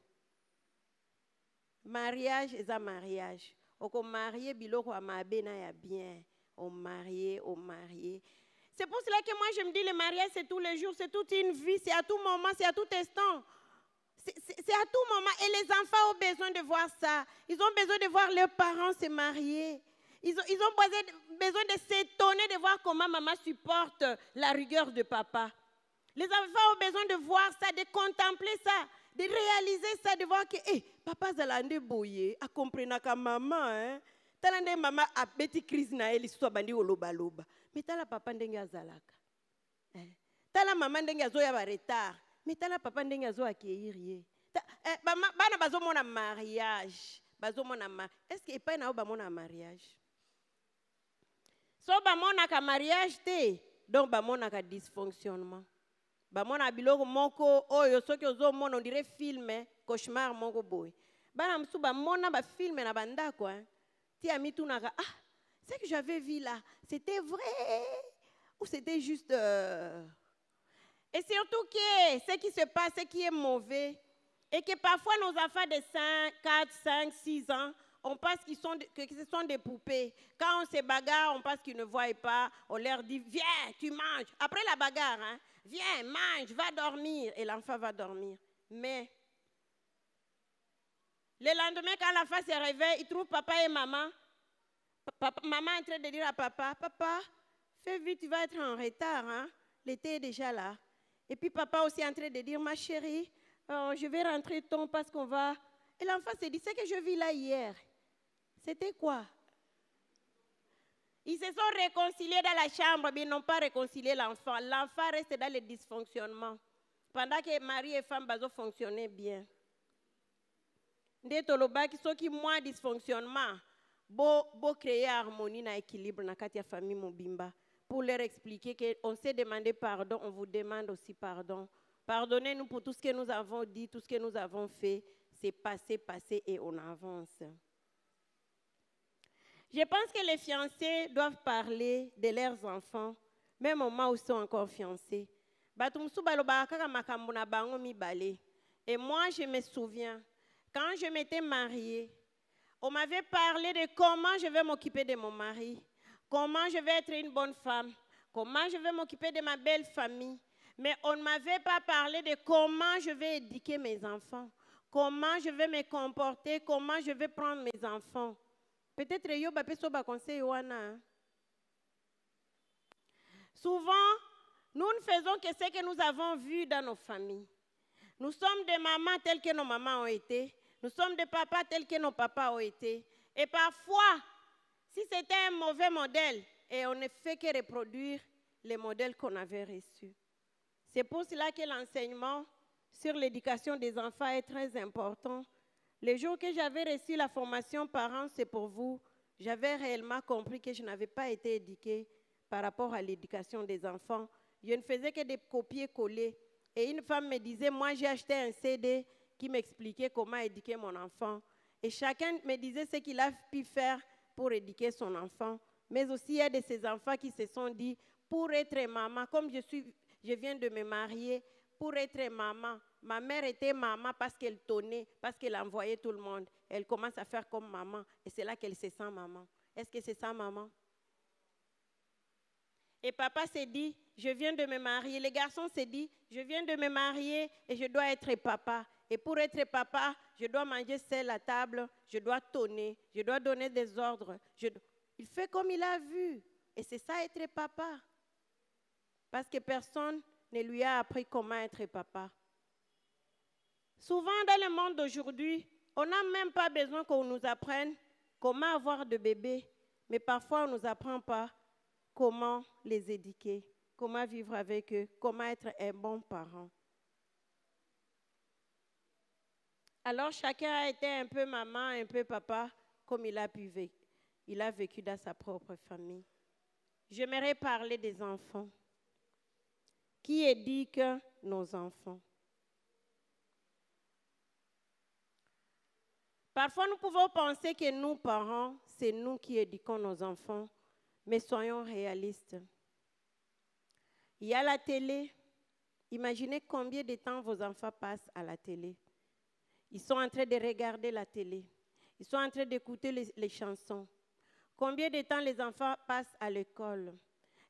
Mariage est un mariage. On marie biloko a mabe na ya bien. On marie. C'est pour cela que moi je me dis le mariage c'est tous les jours, c'est toute une vie, c'est à tout moment, c'est à tout instant. C'est à tout moment. Et les enfants ont besoin de voir ça. Ils ont besoin de voir leurs parents se marier. Ils ont besoin de s'étonner de voir comment maman supporte la rigueur de papa. Les enfants ont besoin de voir ça, de contempler ça, de réaliser ça, de voir que papa zalande boye, a comprendre que maman, hein, talande maman a beti crise na elle soit bandi oloba loba. Mais tala papa ndenge azalaka. Tala maman ndenge azoya ba retard. Mais tala papa ndenge azo accueillir. Bana bazo mona mariage, Est-ce que pas na ba mona mariage? So ba mona ka mariage te, donc ba mona ka dysfonctionnement. Bamona biloko moko oyo soki ozomona on dirait film cauchemar moko boy. Bana msu bamona ba film na bandako hein. Ti amitunaka ce que j'avais vu là, c'était vrai ou c'était juste Et surtout que ce qui se passe, ce qui est mauvais et que parfois nos enfants de 4, 5, 6 ans, on pense que ce sont des poupées. Quand on se bagarre, on pense qu'ils ne voient pas. On leur dit, viens, tu manges. Après la bagarre, hein, viens, mange, va dormir. Et l'enfant va dormir. Mais le lendemain, quand l'enfant se réveille, il trouve papa et maman. Maman est en train de dire à papa, papa, fais vite, tu vas être en retard. Hein? L'été est déjà là. Et puis papa aussi est en train de dire, ma chérie, je vais rentrer tôt parce qu'on va... Et l'enfant se dit, c'est que je vis là hier. C'était quoi? Ils se sont réconciliés dans la chambre, mais ils n'ont pas réconcilié l'enfant. L'enfant reste dans le dysfonctionnement. Pendant que mari et femme fonctionnaient bien. Ce qui moins dysfonctionnement, beau créer harmonie et équilibre dans la famille Mobimba. Pour leur expliquer qu'on s'est demandé pardon, on vous demande aussi pardon. Pardonnez-nous pour tout ce que nous avons dit, tout ce que nous avons fait. C'est passé et on avance. Je pense que les fiancés doivent parler de leurs enfants, même au moment où ils sont encore fiancés. Et moi, je me souviens, quand je m'étais mariée, on m'avait parlé de comment je vais m'occuper de mon mari, comment je vais être une bonne femme, comment je vais m'occuper de ma belle famille. Mais on ne m'avait pas parlé de comment je vais éduquer mes enfants, comment je vais me comporter, comment je vais prendre mes enfants. Peut-être que vous avez conseil. Souvent, nous ne faisons que ce que nous avons vu dans nos familles. Nous sommes des mamans telles que nos mamans ont été. Nous sommes des papas tels que nos papas ont été. Et parfois, si c'était un mauvais modèle, et on ne fait que reproduire les modèles qu'on avait reçus. C'est pour cela que l'enseignement sur l'éducation des enfants est très important. Le jour que j'avais reçu la formation Parents, c'est pour vous, j'avais réellement compris que je n'avais pas été éduquée par rapport à l'éducation des enfants. Je ne faisais que des copier-coller. Et une femme me disait, moi j'ai acheté un CD qui m'expliquait comment éduquer mon enfant. Et chacun me disait ce qu'il a pu faire pour éduquer son enfant. Mais aussi, il y a de ces enfants qui se sont dit, pour être maman, comme je viens de me marier, pour être maman. Ma mère était maman parce qu'elle tonnait, parce qu'elle envoyait tout le monde. Elle commence à faire comme maman. Et c'est là qu'elle se sent maman. Est-ce que c'est ça, maman? Et papa s'est dit, je viens de me marier. Les garçons s'est dit, je viens de me marier et je dois être papa. Et pour être papa, je dois manger seul à table, je dois tonner, je dois donner des ordres. Il fait comme il a vu. Et c'est ça être papa. Parce que personne ne lui a appris comment être papa. Souvent dans le monde d'aujourd'hui, on n'a même pas besoin qu'on nous apprenne comment avoir de bébés. Mais parfois on ne nous apprend pas comment les éduquer, comment vivre avec eux, comment être un bon parent. Alors chacun a été un peu maman, un peu papa, comme il a vécu dans sa propre famille. J'aimerais parler des enfants. Qui éduque nos enfants? Parfois, nous pouvons penser que nous, parents, c'est nous qui éduquons nos enfants, mais soyons réalistes. Il y a la télé. Imaginez combien de temps vos enfants passent à la télé. Ils sont en train de regarder la télé. Ils sont en train d'écouter les chansons. Combien de temps les enfants passent à l'école?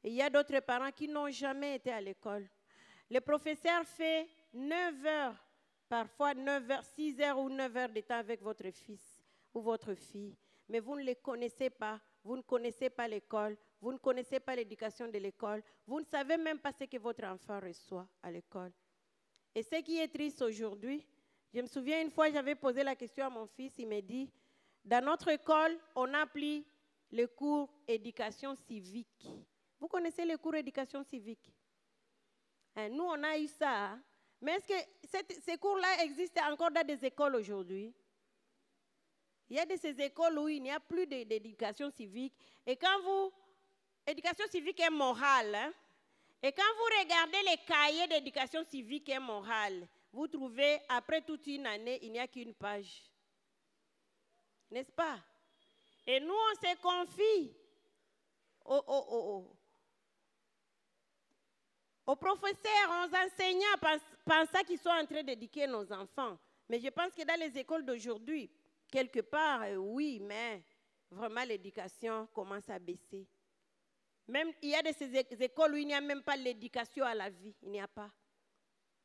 Et il y a d'autres parents qui n'ont jamais été à l'école. Le professeur fait 9 heures, parfois 9 heures, 6 heures ou 9 heures de temps avec votre fils ou votre fille. Mais vous ne les connaissez pas. Vous ne connaissez pas l'école. Vous ne connaissez pas l'éducation de l'école. Vous ne savez même pas ce que votre enfant reçoit à l'école. Et ce qui est triste aujourd'hui, je me souviens une fois, j'avais posé la question à mon fils, il m'a dit, dans notre école, on appelle le cours éducation civique. Vous connaissez le cours éducation civique? Nous, on a eu ça. Hein? Mais est-ce que ces cours-là existent encore dans des écoles aujourd'hui? Il y a de ces écoles où il n'y a plus d'éducation civique. Et quand vous... Éducation civique est morale. Hein? Et quand vous regardez les cahiers d'éducation civique et morale, vous trouvez, après toute une année, il n'y a qu'une page. N'est-ce pas? Et nous, on se confie aux professeurs, aux enseignants, pensant qu'ils sont en train d'éduquer nos enfants. Mais je pense que dans les écoles d'aujourd'hui, quelque part, oui, mais vraiment l'éducation commence à baisser. Même il y a de ces écoles où il n'y a même pas l'éducation à la vie, il n'y a pas.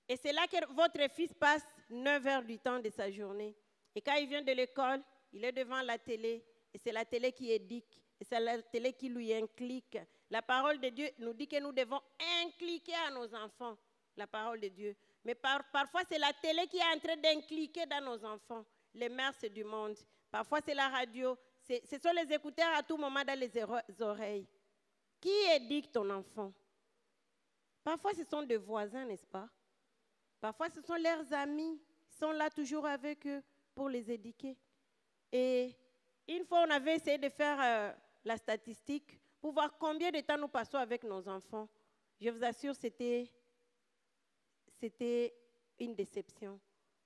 Et c'est là que votre fils passe 9 heures du temps de sa journée. Et quand il vient de l'école, il est devant la télé. Et c'est la télé qui éduque. Et c'est la télé qui lui implique. La parole de Dieu nous dit que nous devons impliquer à nos enfants la parole de Dieu. Mais parfois, c'est la télé qui est en train d'impliquer dans nos enfants les mœurs du monde. Parfois, c'est la radio. Ce sont les écouteurs à tout moment dans les oreilles. Qui éduque ton enfant? Parfois, ce sont des voisins, n'est-ce pas? Parfois, ce sont leurs amis. Ils sont là toujours avec eux pour les éduquer. Et une fois, on avait essayé de faire la statistique pour voir combien de temps nous passons avec nos enfants. Je vous assure, c'était une déception.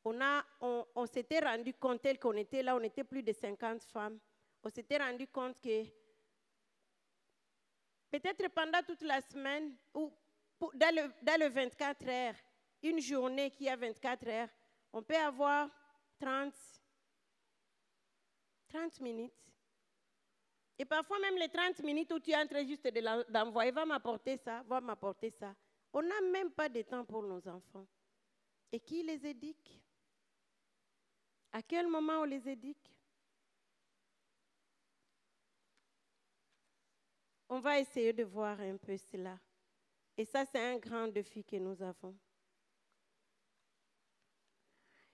On s'était rendu compte tel qu'on était là, on était plus de 50 femmes on s'était rendu compte que peut-être pendant toute la semaine, ou dans le 24 heures, une journée qui a 24 heures, on peut avoir 30 minutes. Et parfois même les 30 minutes où tu es en train juste d'envoyer, va m'apporter ça, va m'apporter ça. On n'a même pas de temps pour nos enfants. Et qui les éduque? À quel moment on les éduque? On va essayer de voir un peu cela. Et ça, c'est un grand défi que nous avons.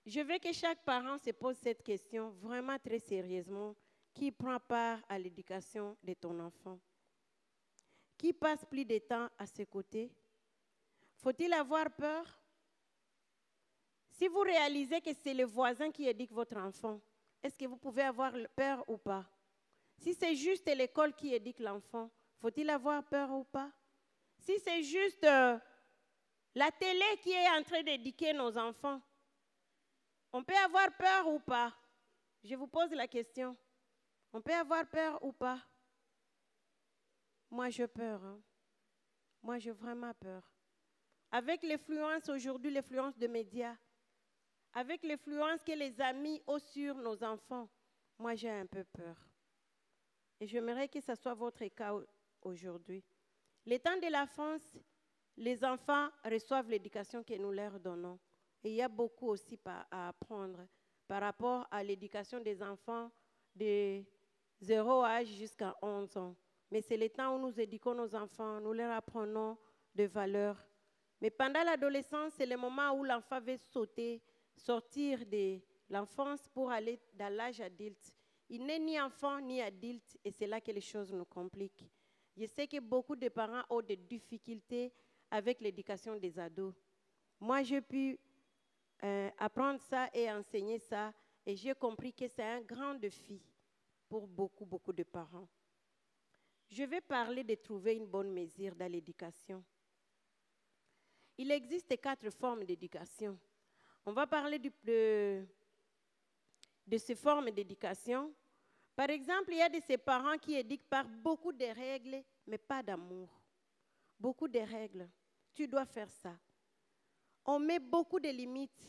Je veux que chaque parent se pose cette question vraiment très sérieusement. Qui prend part à l'éducation de ton enfant? Qui passe plus de temps à ses côtés? Faut-il avoir peur? Si vous réalisez que c'est le voisin qui éduque votre enfant, est-ce que vous pouvez avoir peur ou pas? Si c'est juste l'école qui éduque l'enfant, faut-il avoir peur ou pas? Si c'est juste la télé qui est en train d'éduquer nos enfants, on peut avoir peur ou pas? Je vous pose la question. On peut avoir peur ou pas? Moi, j'ai peur. Hein. Moi, j'ai vraiment peur. Avec l'influence aujourd'hui, l'influence des médias, avec l'influence que les amis ont sur nos enfants, moi, j'ai un peu peur. Et j'aimerais que ce soit votre cas aujourd'hui. Les temps de l'enfance, les enfants reçoivent l'éducation que nous leur donnons. Et il y a beaucoup aussi à apprendre par rapport à l'éducation des enfants de 0 âge jusqu'à 11 ans. Mais c'est le temps où nous éduquons nos enfants, nous leur apprenons des valeurs. Mais pendant l'adolescence, c'est le moment où l'enfant veut sortir de l'enfance pour aller dans l'âge adulte. Il n'est ni enfant ni adulte et c'est là que les choses nous compliquent. Je sais que beaucoup de parents ont des difficultés avec l'éducation des ados. Moi, j'ai pu apprendre ça et enseigner ça et j'ai compris que c'est un grand défi pour beaucoup de parents. Je vais parler de trouver une bonne mesure dans l'éducation. Il existe 4 formes d'éducation. On va parler de ces formes d'éducation. Par exemple, il y a de ces parents qui éduquent par beaucoup de règles, mais pas d'amour. Beaucoup de règles. Tu dois faire ça. On met beaucoup de limites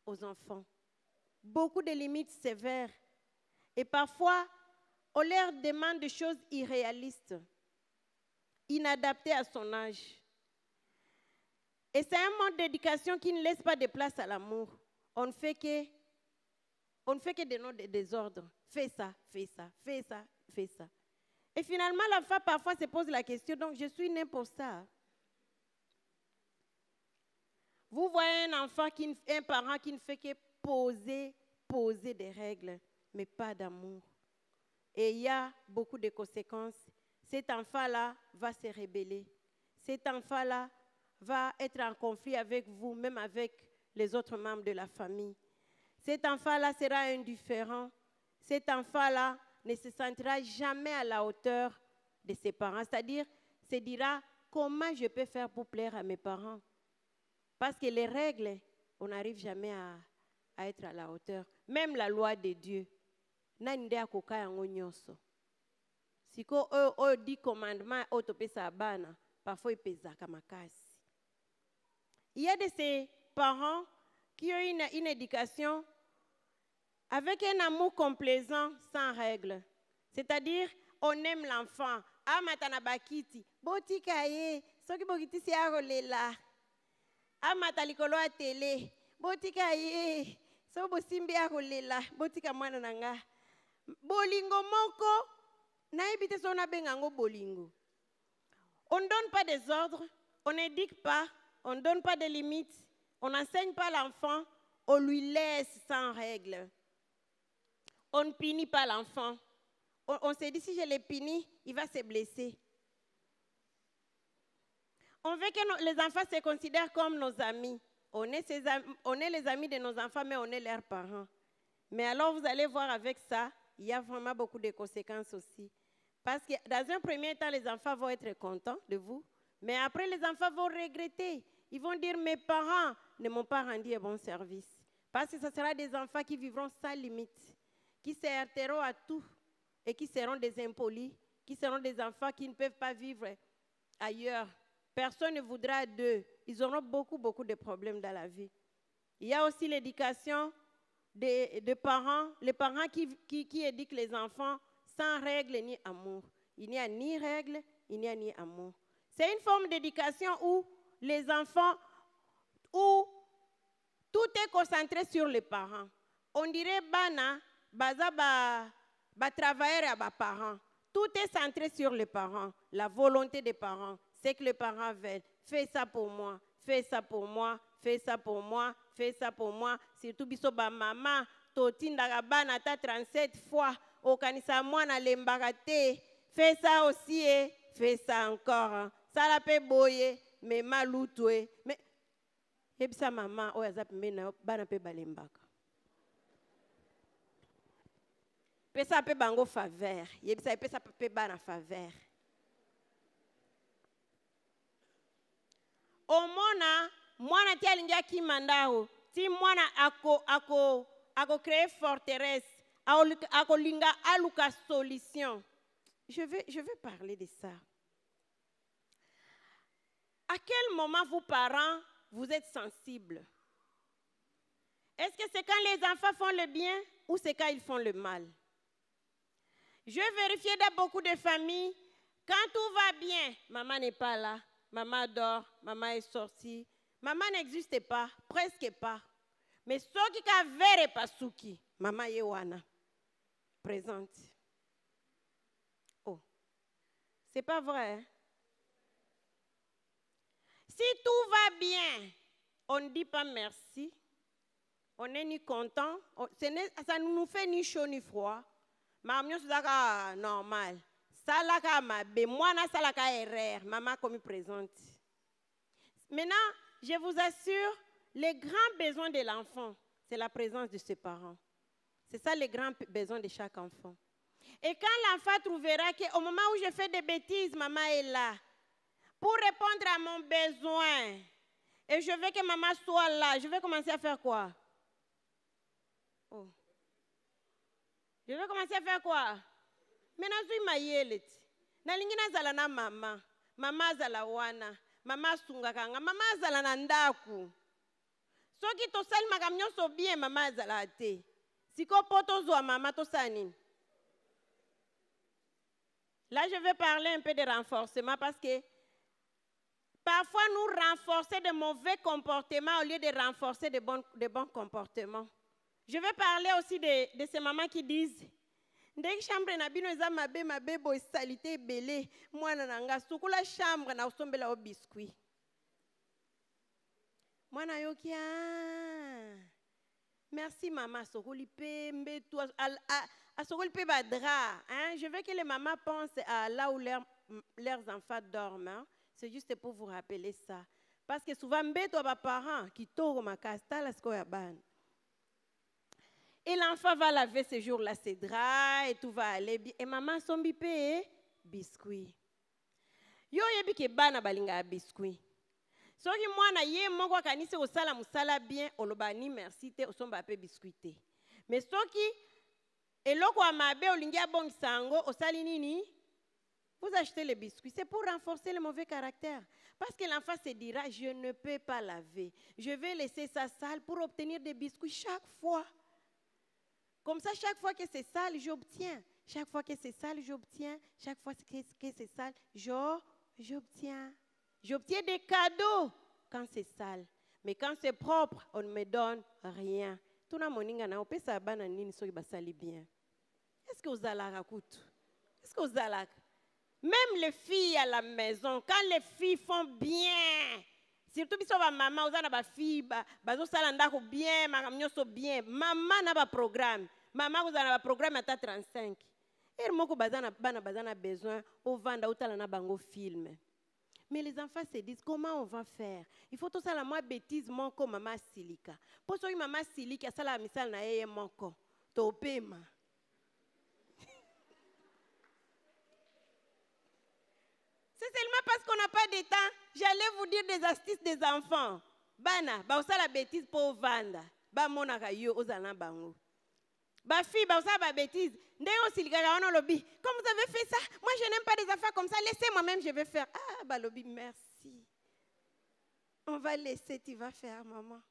aux enfants. Beaucoup de limites sévères. Et parfois, on leur demande des choses irréalistes, inadaptées à son âge. Et c'est un mode d'éducation qui ne laisse pas de place à l'amour. On ne fait que des désordres. Fais ça, fais ça, fais ça, fais ça. Et finalement, l'enfant parfois se pose la question, donc je suis né pour ça. Vous voyez un parent qui ne fait que poser des règles, mais pas d'amour. Et il y a beaucoup de conséquences. Cet enfant-là va se rebeller. Cet enfant-là va être en conflit avec vous, même avec les autres membres de la famille. Cet enfant-là sera indifférent. Cet enfant-là ne se sentira jamais à la hauteur de ses parents. C'est-à-dire, se dira, comment je peux faire pour plaire à mes parents? Parce que les règles, on n'arrive jamais à être à la hauteur. Même la loi de Dieu. Si on dit commandement, parfois il pèse comme il y a de ces parents qui ont une éducation avec un amour complaisant sans règles. C'est-à-dire, on aime l'enfant. Ah, matana bakiti. Botika ye. Soki bokiti si arolela. Ah, matalikolo a télé. Botika ye. So bosimbi arolela. Botika mwana nanga. Bolingo moko. Naibite so na bengango bolingo. On ne donne pas des ordres. On n'éduque pas. On ne donne pas de limites. On n'enseigne pas l'enfant. On lui laisse sans règles. On ne punit pas l'enfant. On se dit, si je le punis, il va se blesser. On veut que les enfants se considèrent comme nos amis. On est les amis de nos enfants, mais on est leurs parents. Mais alors, vous allez voir avec ça, il y a vraiment beaucoup de conséquences aussi. Parce que dans un premier temps, les enfants vont être contents de vous. Mais après, les enfants vont regretter. Ils vont dire, mes parents ne m'ont pas rendu un bon service. Parce que ce sera des enfants qui vivront sans limite, qui se heurteront à tout. et qui seront des impolis, qui seront des enfants qui ne peuvent pas vivre ailleurs. Personne ne voudra d'eux. Ils auront beaucoup de problèmes dans la vie. Il y a aussi l'éducation des parents, les parents qui éduquent les enfants sans règles ni amour. Il n'y a ni règles, il n'y a ni amour. C'est une forme d'éducation où les enfants, où tout est concentré sur les parents. On dirait bana, baza ba travailler à ba parents. Tout est centré sur les parents, la volonté des parents, c'est que les parents veulent. Fais ça pour moi, fais ça pour moi, fais ça pour moi, fais ça pour moi. Surtout biso ba maman, totinda bana ta 37 fois, okanisa mwana lembaka te. Fais ça aussi, fais ça encore. Ça la peut boyer, mais maloutou. Mais ebisa maman, oyazap mena bana pe balembaka. Pesa pe bango faveur. Yebisa pesa pe bana faveur. Omona mwana ti alingia ki mandao. Ti mwana ako créer forteresse. Ako linga aluka solution. Je vais parler de ça. À quel moment vous parents vous êtes sensibles? Est-ce que c'est quand les enfants font le bien ou c'est quand ils font le mal? Je vérifie dans beaucoup de familles, quand tout va bien, maman n'est pas là, maman dort, maman est sortie, maman n'existe pas, presque pas. Mais ceux qui ont verre pas souki, maman yewana, présente. Oh, c'est pas vrai. Hein? Si tout va bien, on ne dit pas merci, on n'est ni content, ça ne nous fait ni chaud ni froid. Maman, c'est normal. Salaka mabe, moi na salaka erreur. Maman comme présente. Maintenant, je vous assure, les grands besoins de l'enfant, c'est la présence de ses parents. C'est ça les grands besoins de chaque enfant. Et quand l'enfant trouvera qu'au moment où je fais des bêtises, maman est là pour répondre à mon besoin. Et je veux que maman soit là. Je vais commencer à faire quoi? Oh. Je vais commencer à faire quoi? Maintenant, je suis maïelet. Nalingina zalana mama. Mama zalawana. Mama sungakanga. Mama zalana ndaku. Soki to sali makamnyo so bien mama zalate. Siko poto zo mama to sanin. Là, je vais parler un peu de renforcement parce que parfois, nous renforçons de mauvais comportements au lieu de renforcer de bons comportements. Je vais parler aussi de ces mamans qui disent dès que chambre na bino eza mabe bo salité belé mwana nanga sukula chambre na usombela o biscuit. Mwana yoki merci maman sokoli pe mbetu a sokoli pe badra, hein. Je veux que les mamans pensent à là où leurs enfants dorment. Hein? C'est juste pour vous rappeler ça. Parce que souvent mbetu a parents qui toro makasta la sko ya ban. Et l'enfant va laver ce jour-là ses draps et tout va aller bien. Et maman sombi pe biscuit. Yo yebi ke bana balinga biscuit. Soki mwana ye moko kanisi osala musala bien olobani merci te osomba pe biscuité. Mais soki eloko amabe olingia bon sango osali nini? Vous achetez les biscuits, c'est pour renforcer le mauvais caractère. Parce que l'enfant se dira, je ne peux pas laver. Je vais laisser ça sale pour obtenir des biscuits chaque fois. Comme ça, chaque fois que c'est sale, j'obtiens. Chaque fois que c'est sale, j'obtiens. Chaque fois que c'est sale, j'obtiens. J'obtiens des cadeaux quand c'est sale. Mais quand c'est propre, on ne me donne rien. Tout le monde na opé ça bananine so ba sali bien. Est-ce que vous allez raconter? Est-ce que vous allez? Même les filles à la maison, quand les filles font bien, surtout si ma maman, vous avez des filles, bazo salanda ko bien, makamnyo so bien, maman n'a pas programme. Maman vous avez un programme à 35. Et moi bazana besoin au vendre ou na bango film. Mais les enfants se disent comment on va faire? Il faut tout ça la moi bêtise mon ko maman silika. Pour ça maman silika ça la misal na yeye mon ko. To pema. C'est seulement parce qu'on n'a pas de temps, j'allais vous dire des astuces des enfants. Bana, ba ça la bêtise pour vendre. Ba monaka yo ozana bango. Ba fille, ba ça, ba bêtise. Comme vous avez fait ça, moi je n'aime pas des affaires comme ça. Laissez moi-même, je vais faire. Ah, ba lobi, merci. On va laisser, tu vas faire, maman.